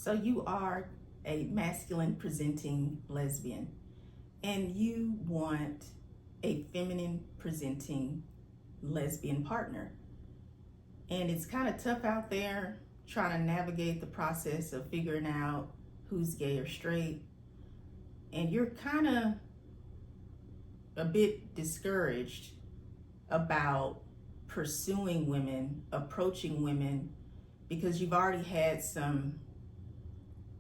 So you are a masculine presenting lesbian and you want a feminine presenting lesbian partner. And it's kind of tough out there trying to navigate the process of figuring out who's gay or straight. And you're kind of a bit discouraged about pursuing women, approaching women, because you've already had some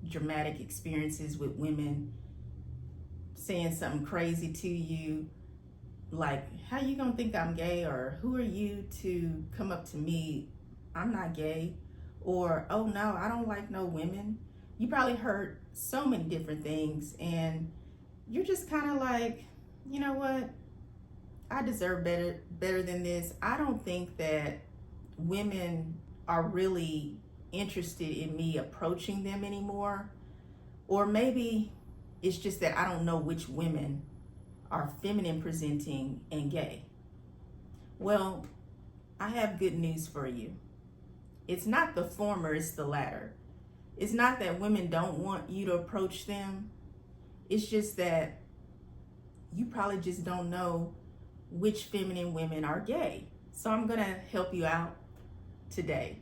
dramatic experiences with women saying something crazy to you, like, how you gonna think I'm gay? Or who are you to come up to me? I'm not gay. Or, oh no, I don't like no women. You probably heard so many different things and you're just kind of like, you know what? I deserve better than this. I don't think that women are really interested in me approaching them anymore. Or maybe it's just that I don't know which women are feminine presenting and gay. Well, I have good news for you. It's not the former, it's the latter. It's not that women don't want you to approach them. It's just that you probably just don't know which feminine women are gay. So I'm gonna help you out today.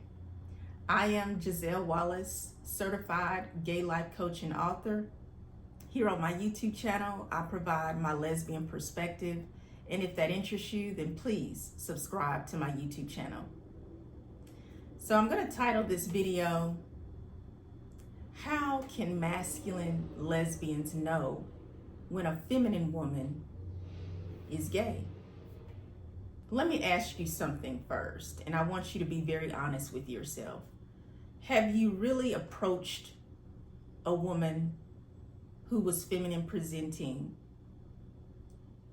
I am Giselle Wallace, certified gay life coach and author. Here on my YouTube channel, I provide my lesbian perspective. And if that interests you, then please subscribe to my YouTube channel. So I'm gonna title this video, How Can Masculine Lesbians Know When a Feminine Woman is Gay? Let me ask you something first, and I want you to be very honest with yourself. Have you really approached a woman who was feminine presenting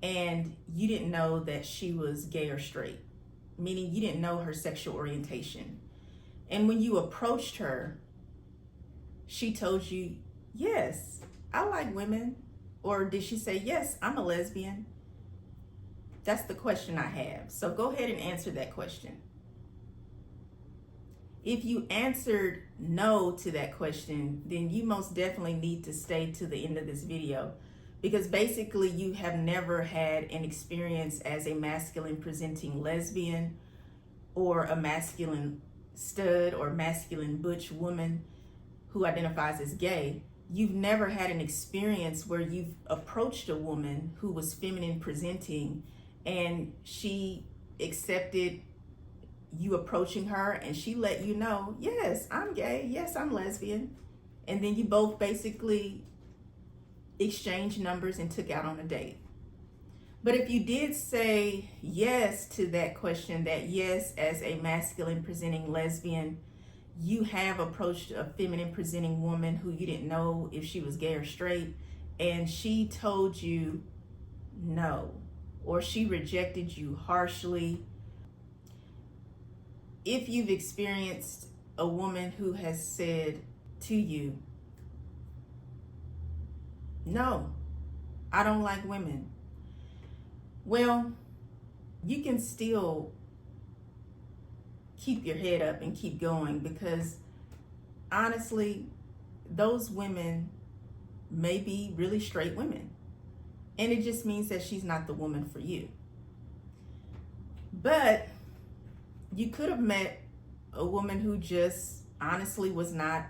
and you didn't know that she was gay or straight? Meaning you didn't know her sexual orientation. And when you approached her, she told you, yes, I like women. Or did she say, yes, I'm a lesbian? That's the question I have. So go ahead and answer that question. If you answered no to that question, then you most definitely need to stay to the end of this video, because basically you have never had an experience as a masculine presenting lesbian or a masculine stud or masculine butch woman who identifies as gay. You've never had an experience where you've approached a woman who was feminine presenting and she accepted you approaching her and she let you know, yes, I'm gay, yes, I'm lesbian. And then you both basically exchanged numbers and took out on a date. But if you did say yes to that question, that yes, as a masculine presenting lesbian, you have approached a feminine presenting woman who you didn't know if she was gay or straight, and she told you no, or she rejected you harshly. If you've experienced a woman who has said to you, no, I don't like women, well, you can still keep your head up and keep going, because honestly, those women may be really straight women. And it just means that she's not the woman for you. But you could have met a woman who just honestly was not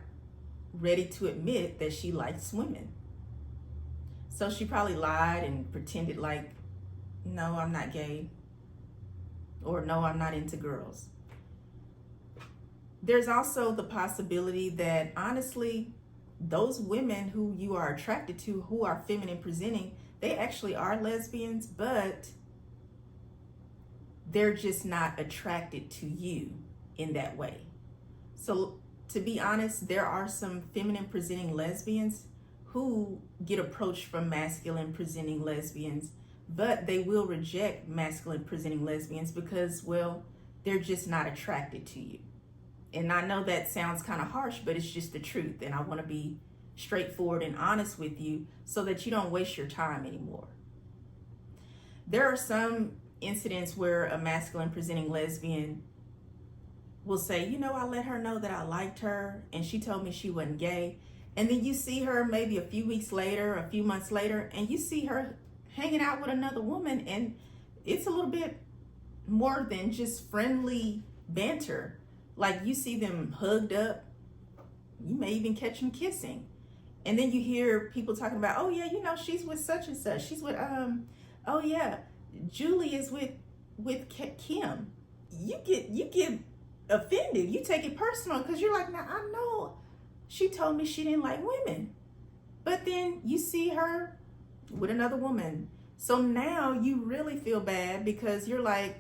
ready to admit that she likes women. So she probably lied and pretended like, no, I'm not gay, or no, I'm not into girls. There's also the possibility that honestly, those women who you are attracted to, who are feminine presenting, they actually are lesbians, but they're just not attracted to you in that way. So to be honest, there are some feminine presenting lesbians who get approached from masculine presenting lesbians, but they will reject masculine presenting lesbians because, well, they're just not attracted to you. And I know that sounds kind of harsh, but it's just the truth. And I want to be straightforward and honest with you so that you don't waste your time anymore. There are some incidents where a masculine presenting lesbian will say, you know, I let her know that I liked her and she told me she wasn't gay. And then you see her maybe a few weeks later, a few months later, and you see her hanging out with another woman, and it's a little bit more than just friendly banter. Like, you see them hugged up, you may even catch them kissing. And then you hear people talking about, oh yeah, you know, she's with such and such. She's with, oh yeah, Julie is with Kim. You get offended. You take it personal because you're like, now I know she told me she didn't like women. But then you see her with another woman. So now you really feel bad because you're like,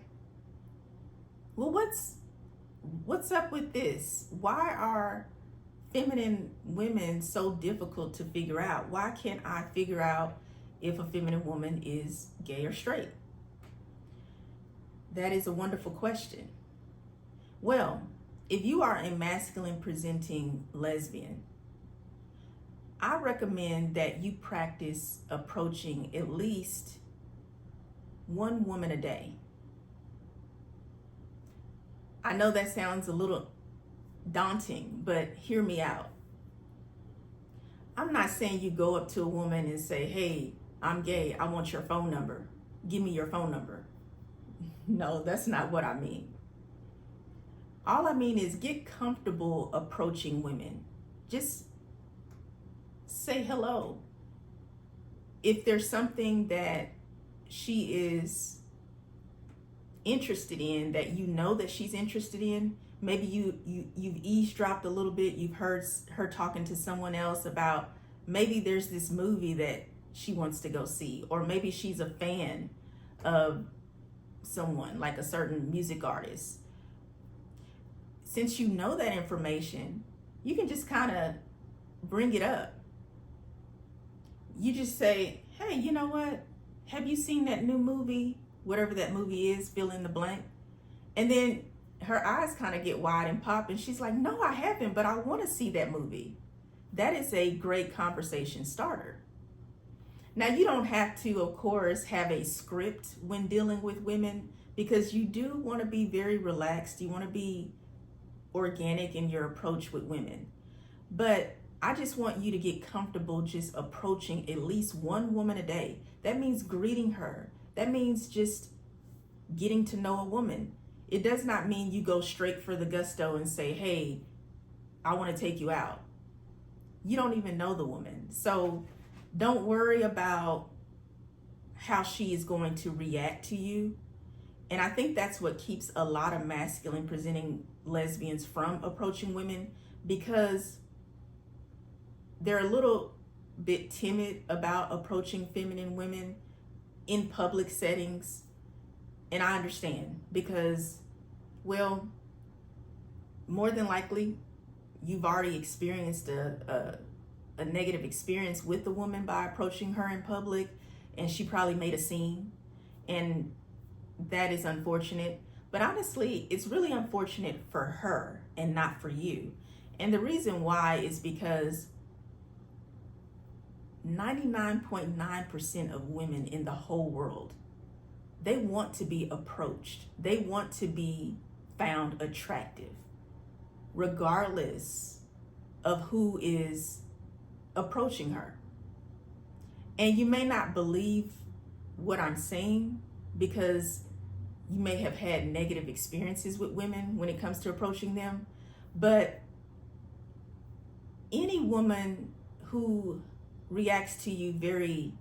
well, what's up with this? Why are feminine women so difficult to figure out? Why can't I figure out if a feminine woman is gay or straight? That is a wonderful question. Well, if you are a masculine presenting lesbian, I recommend that you practice approaching at least one woman a day. I know that sounds a little daunting, but hear me out. I'm not saying you go up to a woman and say, hey, I'm gay, I want your phone number. Give me your phone number. No, that's not what I mean. All I mean is get comfortable approaching women. Just say hello. If there's something that she is interested in, that you know that she's interested in, maybe you've eavesdropped a little bit, you've heard her talking to someone else about, maybe there's this movie that she wants to go see, or maybe she's a fan of someone, like a certain music artist. Since you know that information, you can just kind of bring it up. You just say, hey, you know what? Have you seen that new movie? Whatever that movie is, fill in the blank. And then her eyes kind of get wide and pop, and she's like, no, I haven't, but I want to see that movie. That is a great conversation starter. Now, you don't have to, of course, have a script when dealing with women, because you do want to be very relaxed. You want to be organic in your approach with women. But I just want you to get comfortable just approaching at least one woman a day. That means greeting her. That means just getting to know a woman. It does not mean you go straight for the gusto and say, hey, I want to take you out. You don't even know the woman. So don't worry about how she is going to react to you. And I think that's what keeps a lot of masculine presenting lesbians from approaching women, because they're a little bit timid about approaching feminine women in public settings. And I understand, because, well, more than likely, you've already experienced a negative experience with the woman by approaching her in public, and she probably made a scene, and that is unfortunate. But honestly, it's really unfortunate for her and not for you. And the reason why is because 99.9% of women in the whole world, they want to be approached. They want to be found attractive, regardless of who is approaching her. And you may not believe what I'm saying, because you may have had negative experiences with women when it comes to approaching them. But any woman who reacts to you very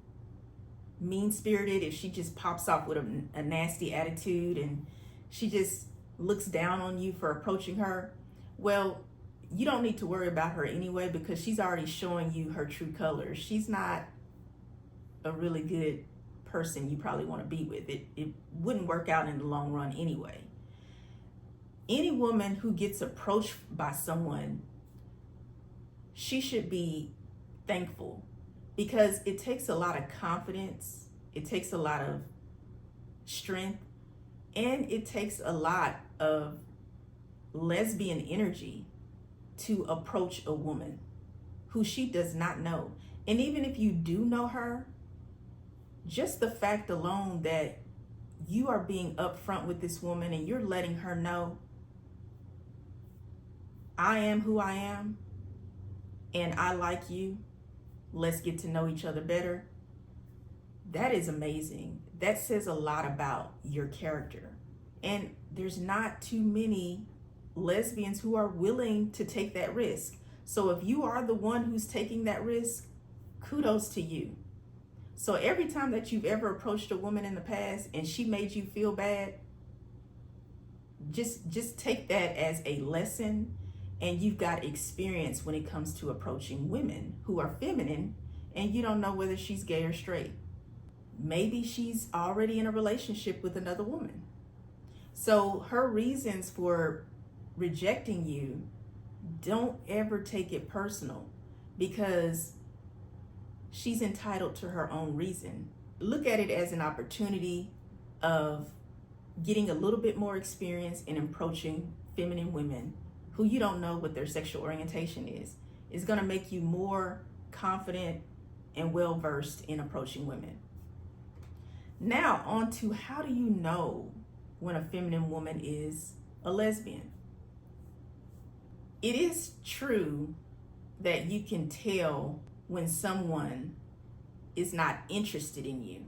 mean-spirited, if she just pops off with a nasty attitude and she just looks down on you for approaching her, well, you don't need to worry about her anyway, because she's already showing you her true colors. She's not a really good person you probably want to be with. It wouldn't work out in the long run anyway. Any woman who gets approached by someone, she should be thankful, because it takes a lot of confidence, it takes a lot of strength, and it takes a lot of lesbian energy to approach a woman who she does not know. And even if you do know her, just the fact alone that you are being upfront with this woman and you're letting her know I am who I am and I like you, let's get to know each other better, that is amazing. That says a lot about your character. And there's not too many lesbians who are willing to take that risk. So if you are the one who's taking that risk, kudos to you. So every time that you've ever approached a woman in the past and she made you feel bad, just take that as a lesson, and you've got experience when it comes to approaching women who are feminine and you don't know whether she's gay or straight. Maybe she's already in a relationship with another woman. So her reasons for rejecting you, don't ever take it personal, because she's entitled to her own reason. Look at it as an opportunity of getting a little bit more experience in approaching feminine women who you don't know what their sexual orientation is. It's going to make you more confident and well-versed in approaching women. Now, on to how do you know when a feminine woman is a lesbian? It is true that you can tell when someone is not interested in you.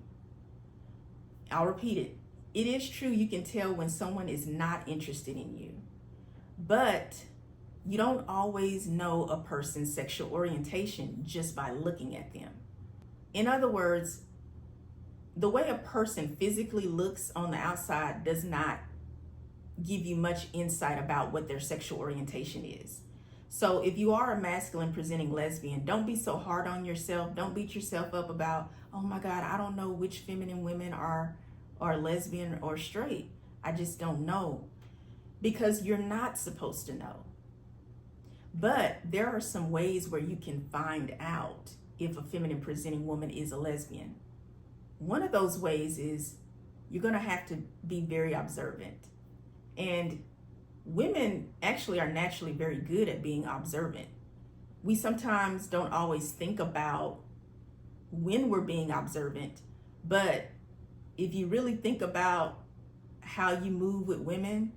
I'll repeat it. It is true you can tell when someone is not interested in you, but you don't always know a person's sexual orientation just by looking at them. In other words, the way a person physically looks on the outside does not give you much insight about what their sexual orientation is. So if you are a masculine presenting lesbian, don't be so hard on yourself. Don't beat yourself up about, oh my God, I don't know which feminine women are lesbian or straight. I just don't know. Because you're not supposed to know. But there are some ways where you can find out if a feminine presenting woman is a lesbian. One of those ways is you're going to have to be very observant. And women actually are naturally very good at being observant. We sometimes don't always think about when we're being observant, but if you really think about how you move with women,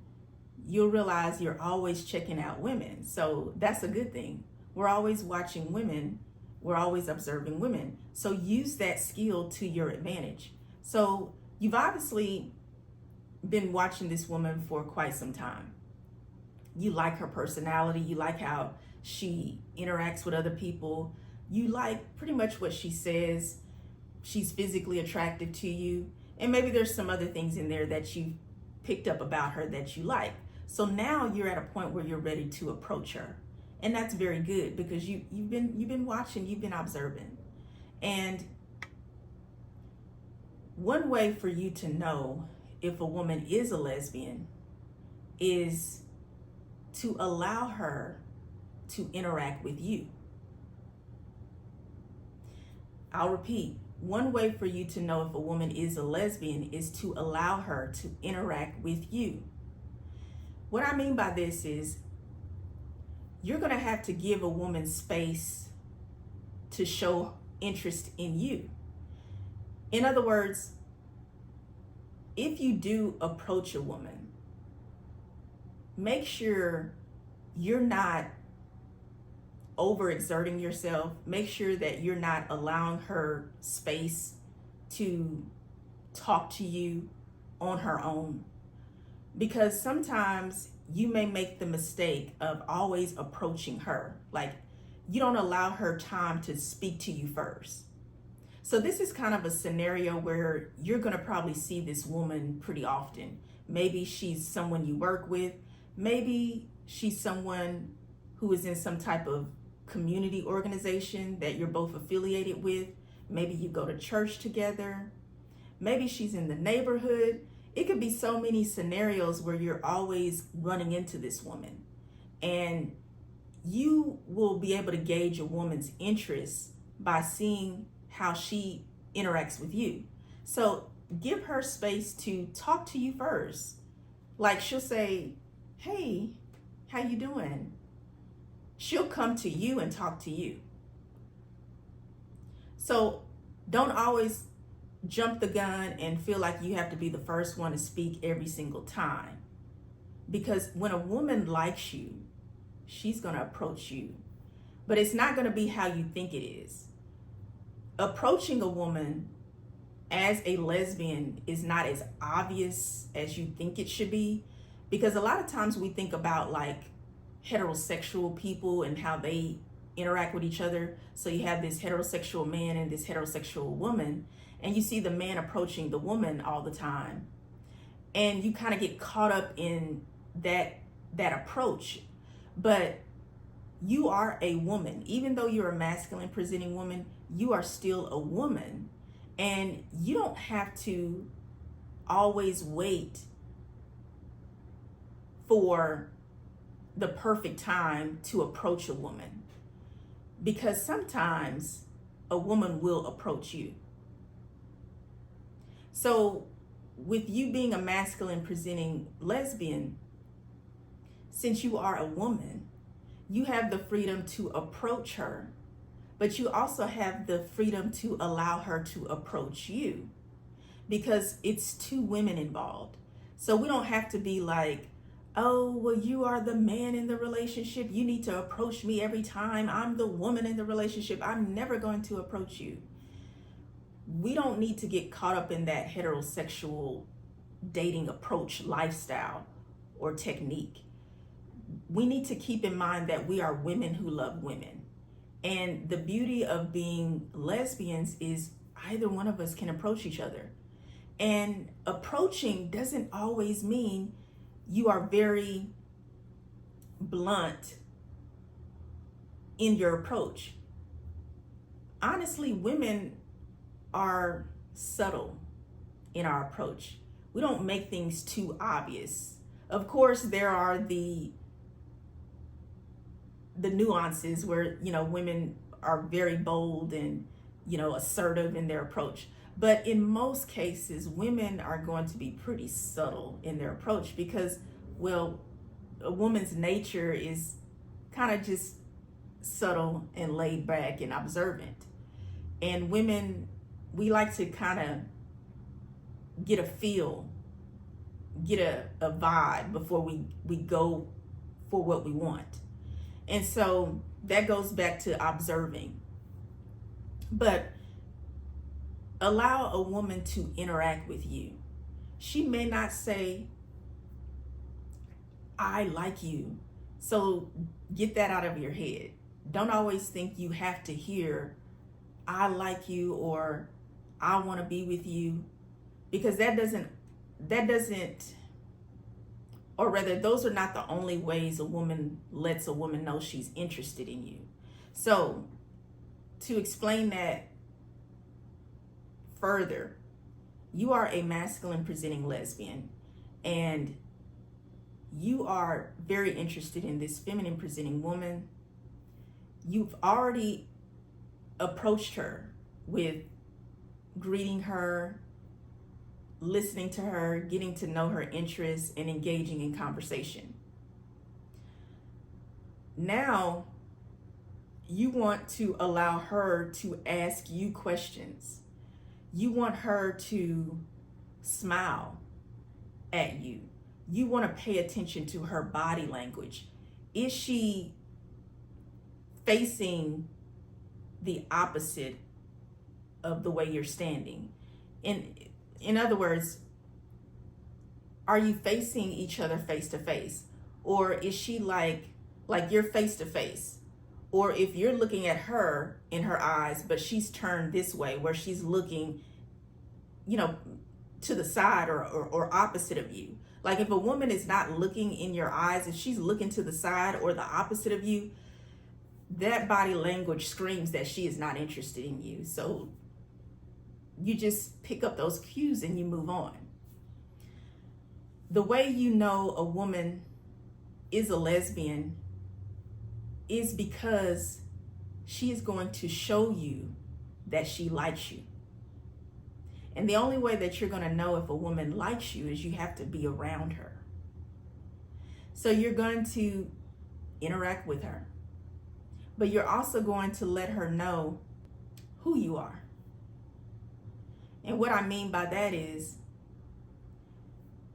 you'll realize you're always checking out women. So that's a good thing. We're always watching women. We're always observing women. So use that skill to your advantage. So you've obviously been watching this woman for quite some time. You like her personality. You like how she interacts with other people. You like pretty much what she says. She's physically attractive to you. And maybe there's some other things in there that you picked up about her that you like. So now you're at a point where you're ready to approach her. And that's very good, because you've been watching, you've been observing. And one way for you to know if a woman is a lesbian is to allow her to interact with you. I'll repeat. One way for you to know if a woman is a lesbian is to allow her to interact with you. What I mean by this is you're going to have to give a woman space to show interest in you. In other words, if you do approach a woman, make sure you're not overexerting yourself. Make sure that you're not allowing her space to talk to you on her own. Because sometimes you may make the mistake of always approaching her. Like, you don't allow her time to speak to you first. So this is kind of a scenario where you're going to probably see this woman pretty often. Maybe she's someone you work with. Maybe she's someone who is in some type of community organization that you're both affiliated with. Maybe you go to church together. Maybe she's in the neighborhood. It could be so many scenarios where you're always running into this woman. And you will be able to gauge a woman's interest by seeing how she interacts with you. So give her space to talk to you first. Like, she'll say, hey, how you doing? She'll come to you and talk to you. So don't always jump the gun and feel like you have to be the first one to speak every single time. Because when a woman likes you, she's going to approach you. But it's not going to be how you think it is. Approaching a woman as a lesbian is not as obvious as you think it should be, because a lot of times we think about like heterosexual people and how they interact with each other. So you have this heterosexual man and this heterosexual woman, and you see the man approaching the woman all the time, and you kind of get caught up in that approach. But you are a woman. Even though you're a masculine presenting woman, you are still a woman. And you don't have to always wait for the perfect time to approach a woman, because sometimes a woman will approach you. So with you being a masculine presenting lesbian, since you are a woman, you have the freedom to approach her, but you also have the freedom to allow her to approach you, because it's two women involved. So we don't have to be like, oh, well, you are the man in the relationship, you need to approach me every time. I'm the woman in the relationship, I'm never going to approach you. We don't need to get caught up in that heterosexual dating approach lifestyle or technique. We need to keep in mind that we are women who love women. And the beauty of being lesbians is either one of us can approach each other. And approaching doesn't always mean you are very blunt in your approach. Honestly, women are subtle in our approach. We don't make things too obvious. Of course, there are the nuances where, women are very bold and, assertive in their approach. But in most cases, women are going to be pretty subtle in their approach because, well, a woman's nature is kind of just subtle and laid back and observant. And women, we like to kind of get a feel, get a vibe before we go for what we want. And so that goes back to observing. But allow a woman to interact with you. She may not say, I like you. So get that out of your head. Don't always think you have to hear, I like you, or I want to be with you, because that doesn't, or rather, those are not the only ways a woman lets a woman know she's interested in you. So to explain that further, you are a masculine presenting lesbian and you are very interested in this feminine presenting woman. You've already approached her with greeting her, listening to her, getting to know her interests, and engaging in conversation. Now, you want to allow her to ask you questions. You want her to smile at you. You want to pay attention to her body language. Is she facing the opposite of the way you're standing? In other words, are you facing each other face to face? Or is she like you're face to face? Or if you're looking at her in her eyes, but she's turned this way where she's looking, to the side or opposite of you. Like if a woman is not looking in your eyes, if she's looking to the side or the opposite of you, that body language screams that she is not interested in you. So you just pick up those cues and you move on. The way you know a woman is a lesbian is because she is going to show you that she likes you. And the only way that you're going to know if a woman likes you is you have to be around her. So you're going to interact with her, but you're also going to let her know who you are. And what I mean by that is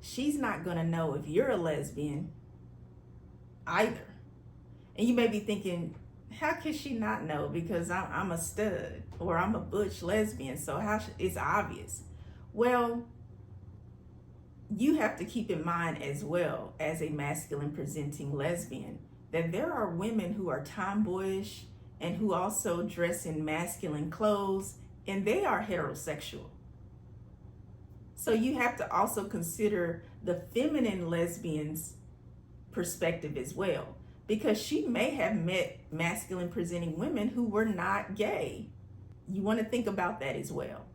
she's not going to know if you're a lesbian either. And you may be thinking, how could she not know? Because I'm a stud or I'm a butch lesbian, so it's obvious. Well, you have to keep in mind as well, as a masculine presenting lesbian, that there are women who are tomboyish and who also dress in masculine clothes, and they are heterosexual. So you have to also consider the feminine lesbian's perspective as well, because she may have met masculine presenting women who were not gay. You want to think about that as well.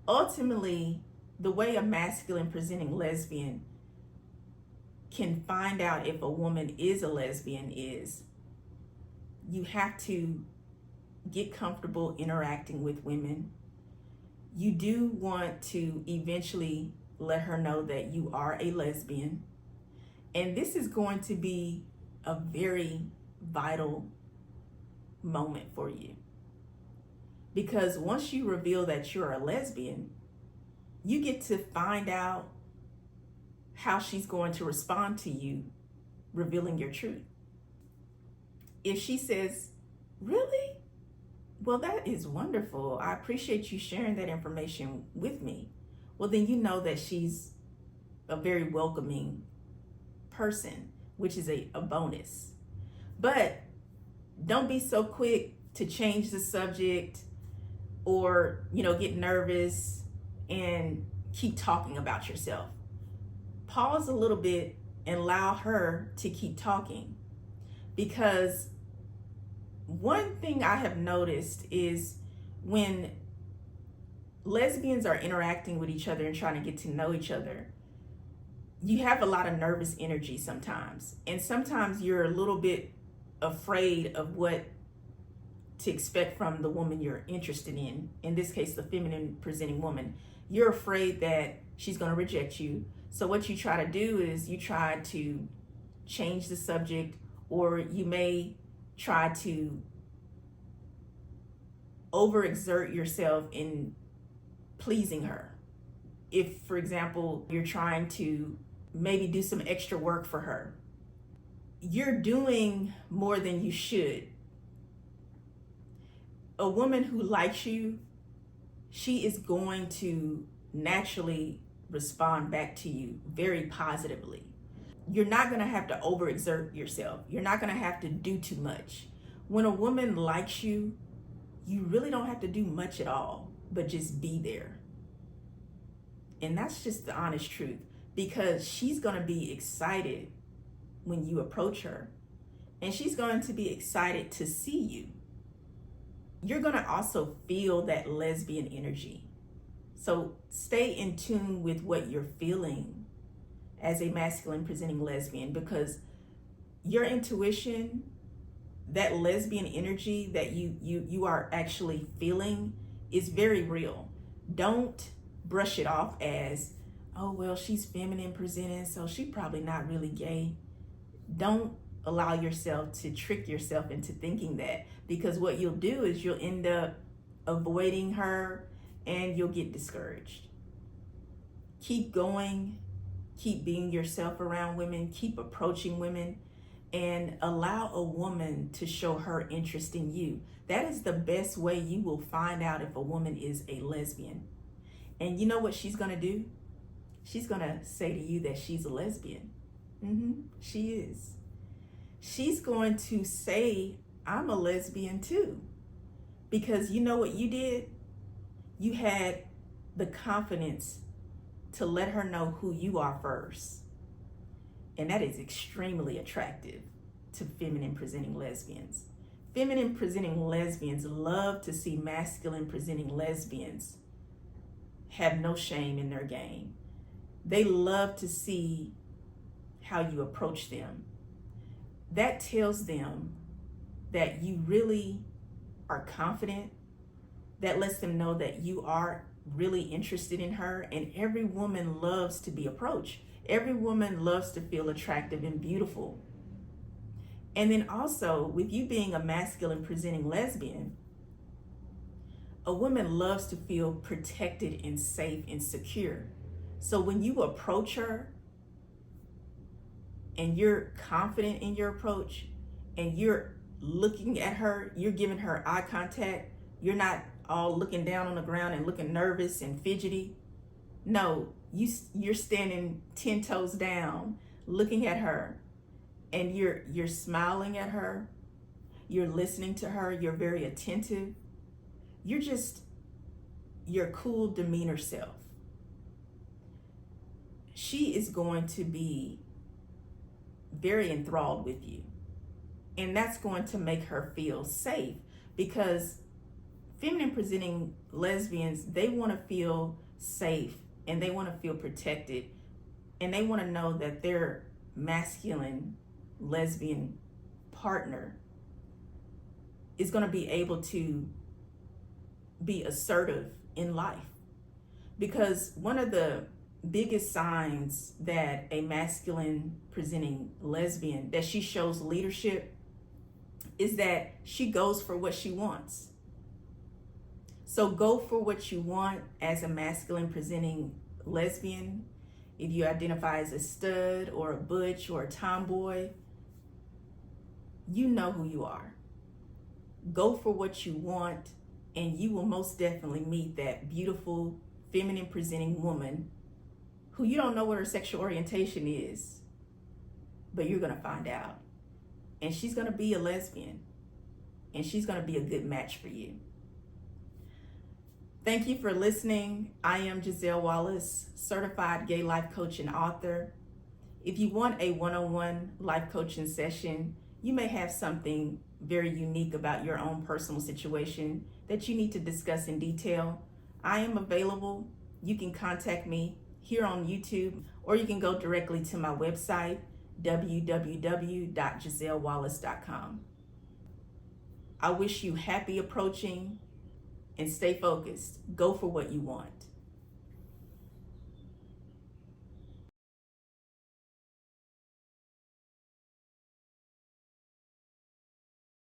Ultimately, the way a masculine presenting lesbian can find out if a woman is a lesbian is you have to get comfortable interacting with women. You do want to eventually let her know that you are a lesbian. And this is going to be a very vital moment for you. Because once you reveal that you're a lesbian, you get to find out how she's going to respond to you revealing your truth. If she says, really? Well, that is wonderful. I appreciate you sharing that information with me. Well, then you know that she's a very welcoming person, which is a bonus. But don't be so quick to change the subject or, get nervous and keep talking about yourself. Pause a little bit and allow her to keep talking. Because one thing I have noticed is when lesbians are interacting with each other and trying to get to know each other, you have a lot of nervous energy sometimes. And sometimes you're a little bit afraid of what to expect from the woman you're interested in this case, the feminine presenting woman. You're afraid that she's going to reject you. So what you try to do is you try to change the subject, or you may try to overexert yourself in pleasing her. If, for example, you're trying to maybe do some extra work for her, you're doing more than you should. A woman who likes you, she is going to naturally respond back to you very positively. You're not going to have to overexert yourself. You're not going to have to do too much. When a woman likes you, you really don't have to do much at all, but just be there. And that's just the honest truth, because she's going to be excited when you approach her, and she's going to be excited to see you. You're going to also feel that lesbian energy. So stay in tune with what you're feeling as a masculine presenting lesbian, because your intuition, that lesbian energy that you are actually feeling, is very real. Don't brush it off as, oh, well, she's feminine presenting, so she's probably not really gay. Don't allow yourself to trick yourself into thinking that, because what you'll do is you'll end up avoiding her and you'll get discouraged. Keep going, keep being yourself around women, keep approaching women, and allow a woman to show her interest in you. That is the best way you will find out if a woman is a lesbian. And you know what she's gonna do? She's gonna say to you that she's a lesbian. She is. She's going to say, I'm a lesbian too. Because you know what you did? You had the confidence to let her know who you are first. And that is extremely attractive to feminine presenting lesbians. Feminine presenting lesbians love to see masculine presenting lesbians have no shame in their game. They love to see how you approach them. That tells them that you really are confident. That lets them know that you are really interested in her. And every woman loves to be approached. Every woman loves to feel attractive and beautiful. And then also, with you being a masculine presenting lesbian, a woman loves to feel protected and safe and secure. So when you approach her and you're confident in your approach and you're looking at her, you're giving her eye contact, you're not all looking down on the ground and looking nervous and fidgety. No, you're standing 10 toes down, looking at her, and you're smiling at her, you're listening to her, you're very attentive. You're just your cool demeanor self. She is going to be very enthralled with you. And that's going to make her feel safe, because feminine presenting lesbians, they want to feel safe and they want to feel protected, and they want to know that their masculine lesbian partner is going to be able to be assertive in life. Because one of the biggest signs that a masculine presenting lesbian, that she shows leadership, is that she goes for what she wants. So go for what you want as a masculine presenting lesbian. If you identify as a stud or a butch or a tomboy, you know who you are. Go for what you want, and you will most definitely meet that beautiful feminine presenting woman who you don't know what her sexual orientation is, but you're going to find out. And she's going to be a lesbian, and she's going to be a good match for you. Thank you for listening. I am Giselle Wallace, certified gay life coach and author. If you want a one-on-one life coaching session, you may have something very unique about your own personal situation that you need to discuss in detail. I am available. You can contact me here on YouTube, or you can go directly to my website, www.gisellewallace.com. I wish you happy approaching, and stay focused. Go for what you want.